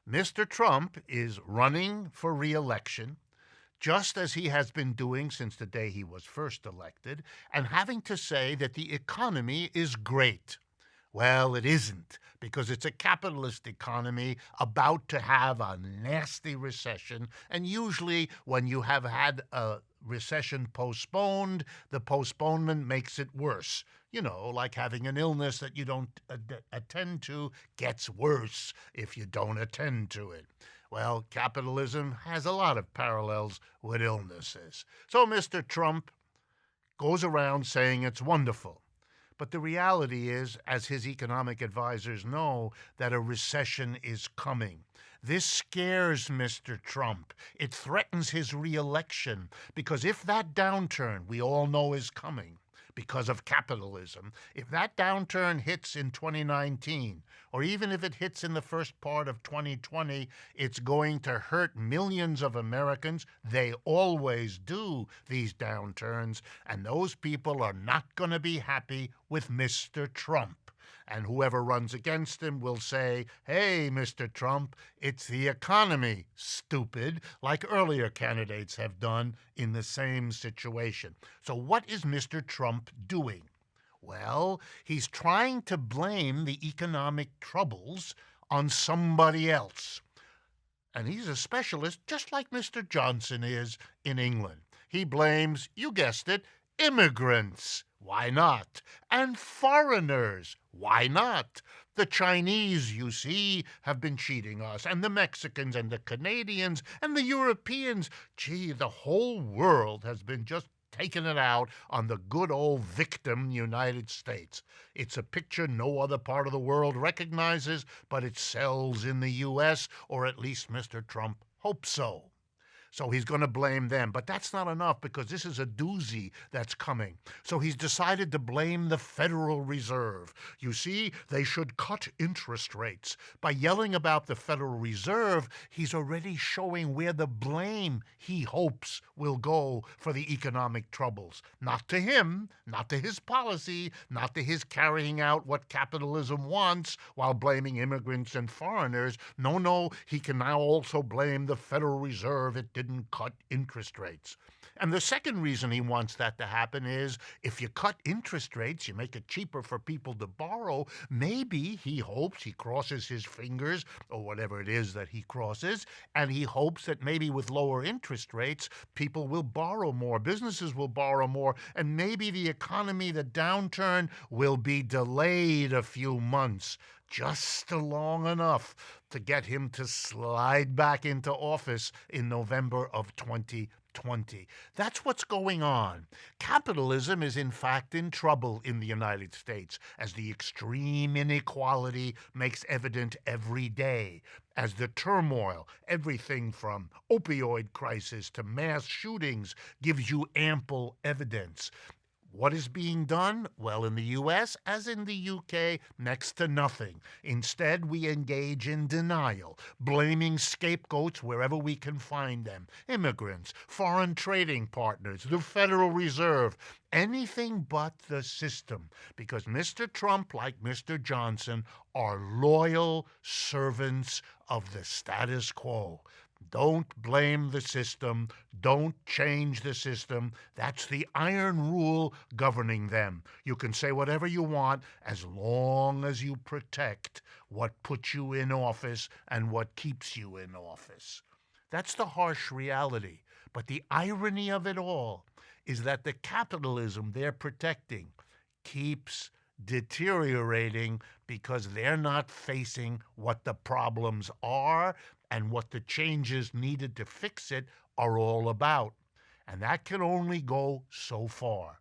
Mr. Trump is running for re-election, just as he has been doing since the day he was first elected, and having to say that the economy is great. Well, it isn't, because it's a capitalist economy about to have a nasty recession. And usually, when you have had a recession postponed, the postponement makes it worse. You know, like having an illness that you don't attend to gets worse if you don't attend to it. Well, capitalism has a lot of parallels with illnesses. So Mr. Trump goes around saying it's wonderful. But the reality is, as his economic advisors know, that a recession is coming. This scares Mr. Trump. It threatens his reelection, because if that downturn we all know is coming because of capitalism, if that downturn hits in 2019, or even if it hits in the first part of 2020, it's going to hurt millions of Americans. They always do, these downturns, and those people are not going to be happy with Mr. Trump. And whoever runs against him will say, hey, Mr. Trump, it's the economy, stupid, like earlier candidates have done in the same situation. So what is Mr. Trump doing? Well, he's trying to blame the economic troubles on somebody else. And he's a specialist, just like Mr. Johnson is in England. He blames, you guessed it, immigrants. Why not? And foreigners. Why not? The Chinese, you see, have been cheating us, and the Mexicans and the Canadians and the Europeans. Gee, the whole world has been just taking it out on the good old victim United States. It's a picture no other part of the world recognizes, but it sells in the U.S., or at least Mr. Trump hopes so. So he's going to blame them. But that's not enough, because this is a doozy that's coming. So he's decided to blame the Federal Reserve. You see, they should cut interest rates. By yelling about the Federal Reserve, he's already showing where the blame he hopes will go for the economic troubles. Not to him, not to his policy, not to his carrying out what capitalism wants while blaming immigrants and foreigners. No, he can now also blame the Federal Reserve. It didn't cut interest rates. And the second reason he wants that to happen is, if you cut interest rates, you make it cheaper for people to borrow, maybe he hopes, he crosses his fingers, or whatever it is that he crosses, and he hopes that maybe with lower interest rates, people will borrow more, businesses will borrow more, and maybe the economy, the downturn, will be delayed a few months, just long enough to get him to slide back into office in November of 2020. That's what's going on. Capitalism is in fact in trouble in the United States, as the extreme inequality makes evident every day, as the turmoil, everything from opioid crisis to mass shootings, gives you ample evidence. What is being done? Well, in the U.S., as in the U.K., next to nothing. Instead, we engage in denial, blaming scapegoats wherever we can find them. Immigrants, foreign trading partners, the Federal Reserve, anything but the system. Because Mr. Trump, like Mr. Johnson, are loyal servants of the status quo. Don't blame the system. Don't change the system. That's the iron rule governing them. You can say whatever you want as long as you protect what puts you in office and what keeps you in office. That's the harsh reality. But the irony of it all is that the capitalism they're protecting keeps deteriorating, because they're not facing what the problems are and what the changes needed to fix it are all about. And that can only go so far.